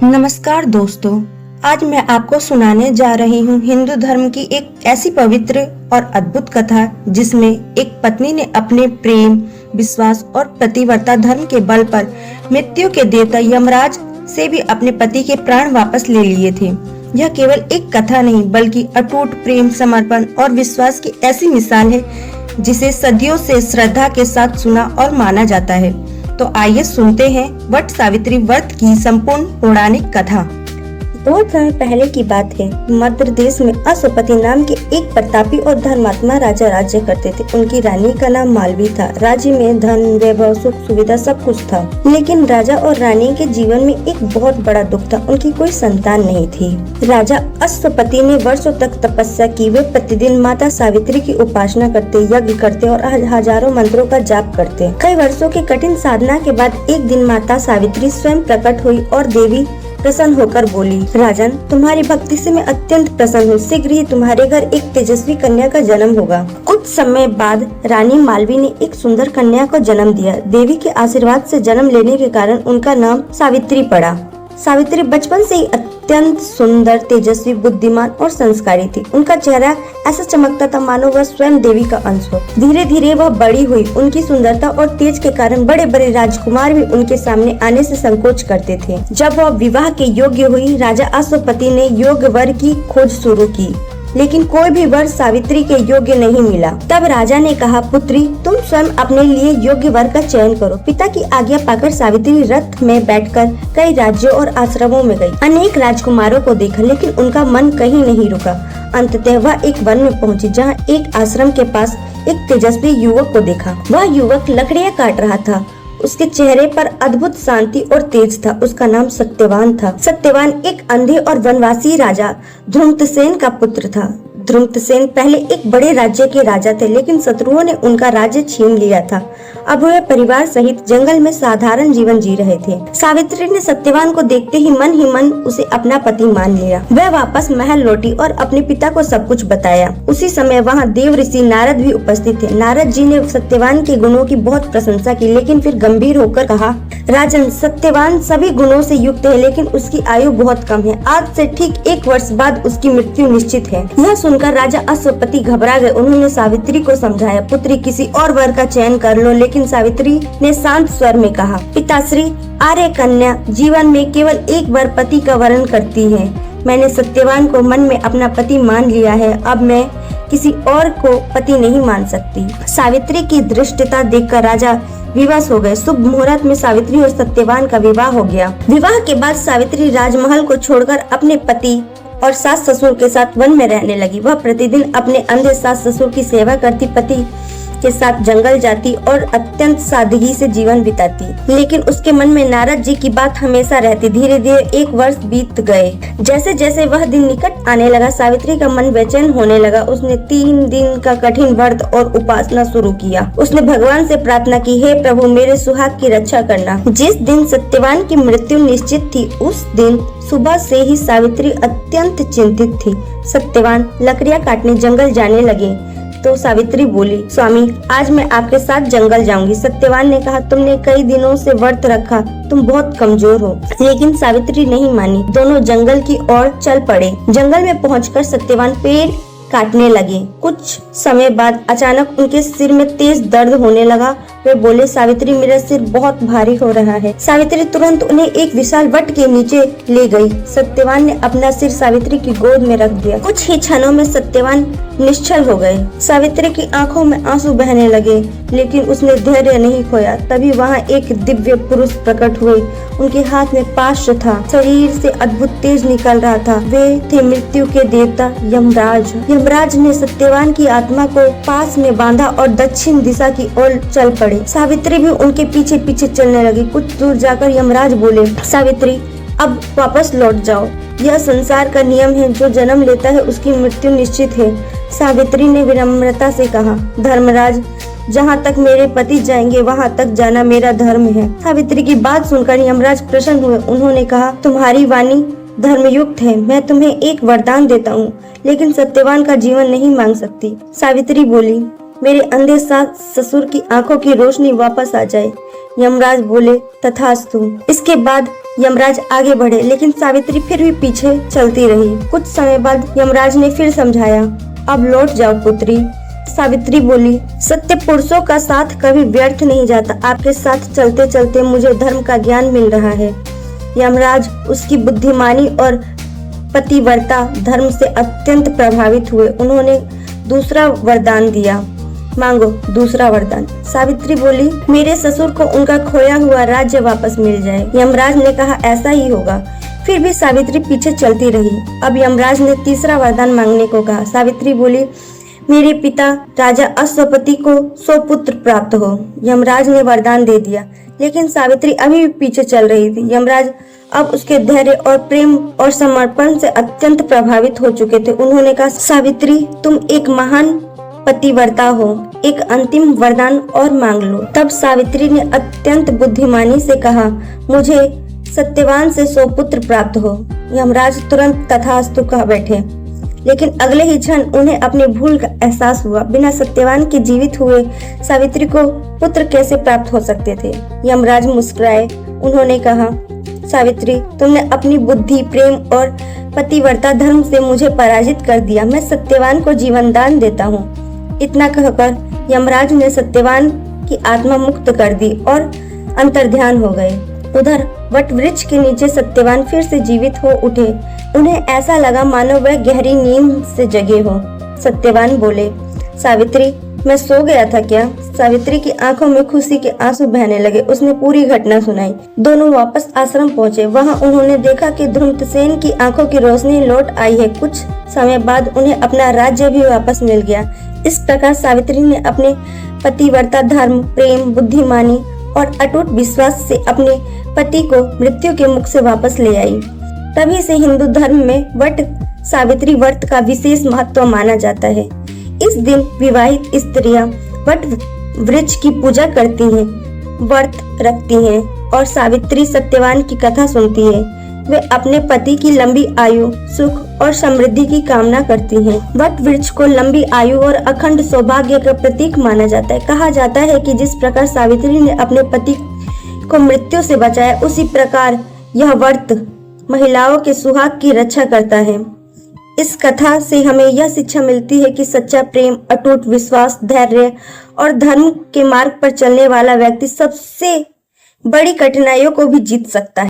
नमस्कार दोस्तों, आज मैं आपको सुनाने जा रही हूँ हिंदू धर्म की एक ऐसी पवित्र और अद्भुत कथा जिसमें एक पत्नी ने अपने प्रेम, विश्वास और पतिव्रता धर्म के बल पर मृत्यु के देवता यमराज से भी अपने पति के प्राण वापस ले लिए थे। यह केवल एक कथा नहीं बल्कि अटूट प्रेम, समर्पण और विश्वास की ऐसी मिसाल है जिसे सदियों से श्रद्धा के साथ सुना और माना जाता है। तो आइए सुनते हैं वट सावित्री व्रत की संपूर्ण पौराणिक कथा। बहुत समय पहले की बात है। मध्य देश में अश्वपति नाम के एक प्रतापी और धर्मात्मा राजा राज्य करते थे। उनकी रानी का नाम मालवी था। राज्य में धन, वैभव, सुख सुविधा सब कुछ था, लेकिन राजा और रानी के जीवन में एक बहुत बड़ा दुख था। उनकी कोई संतान नहीं थी। राजा अश्वपति ने वर्षों तक तपस्या की। वे प्रतिदिन माता सावित्री की उपासना करते, यज्ञ करते और हजारों मंत्रों का जाप करते। कई वर्षों की कठिन साधना के बाद एक दिन माता सावित्री स्वयं प्रकट हुई और देवी प्रसन्न होकर बोली, राजन, तुम्हारी भक्ति से मैं अत्यंत प्रसन्न हूँ। शीघ्र ही तुम्हारे घर एक तेजस्वी कन्या का जन्म होगा। कुछ समय बाद रानी मालवी ने एक सुंदर कन्या को जन्म दिया। देवी के आशीर्वाद से जन्म लेने के कारण उनका नाम सावित्री पड़ा। सावित्री बचपन से ही अत्यंत सुंदर, तेजस्वी, बुद्धिमान और संस्कारी थी। उनका चेहरा ऐसा चमकता था मानो वह स्वयं देवी का अंश हो। धीरे धीरे वह बड़ी हुई। उनकी सुंदरता और तेज के कारण बड़े बड़े राजकुमार भी उनके सामने आने से संकोच करते थे। जब वह विवाह के योग्य हुई, राजा अश्वपति ने योग्य वर की खोज शुरू की, लेकिन कोई भी वर सावित्री के योग्य नहीं मिला। तब राजा ने कहा, पुत्री, तुम स्वयं अपने लिए योग्य वर का चयन करो। पिता की आज्ञा पाकर सावित्री रथ में बैठकर कई राज्यों और आश्रमों में गई। अनेक राजकुमारों को देखा, लेकिन उनका मन कहीं नहीं रुका। अंततः वह एक वन में पहुंची, जहां एक आश्रम के पास एक तेजस्वी युवक को देखा। वह युवक लकड़ियां काट रहा था। उसके चेहरे पर अद्भुत शांति और तेज था। उसका नाम सत्यवान था। सत्यवान एक अंधे और वनवासी राजा ध्रुमतसेन का पुत्र था। ध्रुमतसेन पहले एक बड़े राज्य के राजा थे, लेकिन शत्रुओं ने उनका राज्य छीन लिया था। अब वे परिवार सहित जंगल में साधारण जीवन जी रहे थे। सावित्री ने सत्यवान को देखते ही मन उसे अपना पति मान लिया। वह वापस महल लौटी और अपने पिता को सब कुछ बताया। उसी समय वहाँ देव ऋषि नारद भी उपस्थित थे। नारद जी ने सत्यवान के गुणों की बहुत प्रशंसा की, लेकिन फिर गंभीर होकर कहा, राजन, सत्यवान सभी गुणों से युक्त है, लेकिन उसकी आयु बहुत कम है। आज से ठीक 1 वर्ष बाद उसकी मृत्यु निश्चित है। यह सुनकर राजा अश्वपति घबरा गए। उन्होंने सावित्री को समझाया, पुत्री, किसी और वर का चयन कर लो। लेकिन सावित्री ने शांत स्वर में कहा, पिताश्री, आर्य कन्या जीवन में केवल एक बार पति का वरण करती है। मैंने सत्यवान को मन में अपना पति मान लिया है। अब मैं किसी और को पति नहीं मान सकती। सावित्री की दृष्टता देखकर राजा विवश हो गए। शुभ मुहूर्त में सावित्री और सत्यवान का विवाह हो गया। विवाह के बाद सावित्री राजमहल को छोड़कर अपने पति और सास ससुर के साथ वन में रहने लगी। वह प्रतिदिन अपने अंधे सास ससुर की सेवा करती, पति के साथ जंगल जाती और अत्यंत सादगी से जीवन बिताती। लेकिन उसके मन में नारद जी की बात हमेशा रहती। धीरे धीरे 1 वर्ष बीत गए। जैसे जैसे वह दिन निकट आने लगा, सावित्री का मन बेचैन होने लगा। उसने 3 दिन का कठिन व्रत और उपासना शुरू किया। उसने भगवान से प्रार्थना की, हे प्रभु, मेरे सुहाग की रक्षा करना। जिस दिन सत्यवान की मृत्यु निश्चित थी, उस दिन सुबह से ही सावित्री अत्यंत चिंतित थी। सत्यवान लकड़ियां काटने जंगल जाने लगे तो सावित्री बोली, स्वामी, आज मैं आपके साथ जंगल जाऊंगी। सत्यवान ने कहा, तुमने कई दिनों से व्रत रखा, तुम बहुत कमजोर हो। लेकिन सावित्री नहीं मानी। दोनों जंगल की ओर चल पड़े। जंगल में पहुंचकर सत्यवान पेड़ काटने लगे। कुछ समय बाद अचानक उनके सिर में तेज दर्द होने लगा। वे बोले, सावित्री, मेरा सिर बहुत भारी हो रहा है। सावित्री तुरंत उन्हें एक विशाल वट के नीचे ले गई। सत्यवान ने अपना सिर सावित्री की गोद में रख दिया। कुछ ही क्षणों में सत्यवान निश्चल हो गए। सावित्री की आंखों में आंसू बहने लगे, लेकिन उसने धैर्य नहीं खोया। तभी वहाँ एक दिव्य पुरुष प्रकट हुए। उनके हाथ में पाश था। शरीर से अद्भुत तेज निकल रहा था। वे थे मृत्यु के देवता यमराज। यमराज ने सत्यवान की आत्मा को पास में बांधा और दक्षिण दिशा की ओर चल पड़े। सावित्री भी उनके पीछे पीछे चलने लगी। कुछ दूर जाकर यमराज बोले, सावित्री, अब वापस लौट जाओ। यह संसार का नियम है, जो जन्म लेता है उसकी मृत्यु निश्चित है। सावित्री ने विनम्रता से कहा, धर्मराज, जहाँ तक मेरे पति जाएंगे वहाँ तक जाना मेरा धर्म है। सावित्री की बात सुनकर यमराज प्रसन्न हुए। उन्होंने कहा, तुम्हारी वाणी धर्मयुक्त है। मैं तुम्हें एक वरदान देता हूँ, लेकिन सत्यवान का जीवन नहीं मांग सकती। सावित्री बोली, मेरे अंधे सास ससुर की आंखों की रोशनी वापस आ जाए। यमराज बोले, तथास्तु। इसके बाद यमराज आगे बढ़े, लेकिन सावित्री फिर भी पीछे चलती रही। कुछ समय बाद यमराज ने फिर समझाया, अब लौट जाओ पुत्री। सावित्री बोली, सत्य पुरुषों का साथ कभी व्यर्थ नहीं जाता। आपके साथ चलते चलते मुझे धर्म का ज्ञान मिल रहा है। यमराज उसकी बुद्धिमानी और पतिव्रता धर्म से अत्यंत प्रभावित हुए। उन्होंने दूसरा वरदान दिया। मांगो दूसरा वरदान। सावित्री बोली, मेरे ससुर को उनका खोया हुआ राज्य वापस मिल जाए। यमराज ने कहा, ऐसा ही होगा। फिर भी सावित्री पीछे चलती रही। अब यमराज ने तीसरा वरदान मांगने को कहा। सावित्री बोली, मेरे पिता राजा अश्वपति को 100 पुत्र प्राप्त हो। यमराज ने वरदान दे दिया, लेकिन सावित्री अभी भी पीछे चल रही थी। यमराज अब उसके धैर्य और प्रेम और समर्पण से अत्यंत प्रभावित हो चुके थे। उन्होंने कहा, सावित्री तुम एक महान पतिव्रता हो, एक अंतिम वरदान और मांग लो। तब सावित्री ने अत्यंत बुद्धिमानी से कहा, मुझे सत्यवान से 100 पुत्र प्राप्त हो। यमराज तुरंत तथास्तु कह बैठे, लेकिन अगले ही क्षण उन्हें अपनी भूल का एहसास हुआ। बिना सत्यवान के जीवित हुए सावित्री को पुत्र कैसे प्राप्त हो सकते थे? यमराज मुस्कुराए। उन्होंने कहा, सावित्री तुमने अपनी बुद्धि, प्रेम और पतिव्रता धर्म से मुझे पराजित कर दिया। मैं सत्यवान को जीवन दान देता हूँ। इतना कहकर यमराज ने सत्यवान की आत्मा मुक्त कर दी और अंतर्ध्यान हो गए। उधर वट वृक्ष के नीचे सत्यवान फिर से जीवित हो उठे। उन्हें ऐसा लगा मानो वह गहरी नींद से जगे हो। सत्यवान बोले, सावित्री मैं सो गया था क्या? सावित्री की आंखों में खुशी के आंसू बहने लगे। उसने पूरी घटना सुनाई। दोनों वापस आश्रम पहुंचे। वहां उन्होंने देखा कि ध्रुमसेन की आंखों की रोशनी लौट आई है। कुछ समय बाद उन्हें अपना राज्य भी वापस मिल गया। इस प्रकार सावित्री ने अपने पतिव्रता धर्म, प्रेम, बुद्धिमानी और अटूट विश्वास से अपने पति को मृत्यु के मुख से वापस ले आई। तभी से हिंदू धर्म में वट सावित्री व्रत का विशेष महत्व माना जाता है। इस दिन विवाहित स्त्रियां वट वृक्ष की पूजा करती हैं, व्रत रखती हैं और सावित्री सत्यवान की कथा सुनती है। वे अपने पति की लंबी आयु, सुख और समृद्धि की कामना करती हैं। वट वृक्ष को लंबी आयु और अखंड सौभाग्य का प्रतीक माना जाता है। कहा जाता है कि जिस प्रकार सावित्री ने अपने पति को मृत्यु से बचाया, उसी प्रकार यह व्रत महिलाओं के सुहाग की रक्षा करता है। इस कथा से हमें यह शिक्षा मिलती है कि सच्चा प्रेम, अटूट विश्वास, धैर्य और धर्म के मार्ग पर चलने वाला व्यक्ति सबसे बड़ी कठिनाइयों को भी जीत सकता है।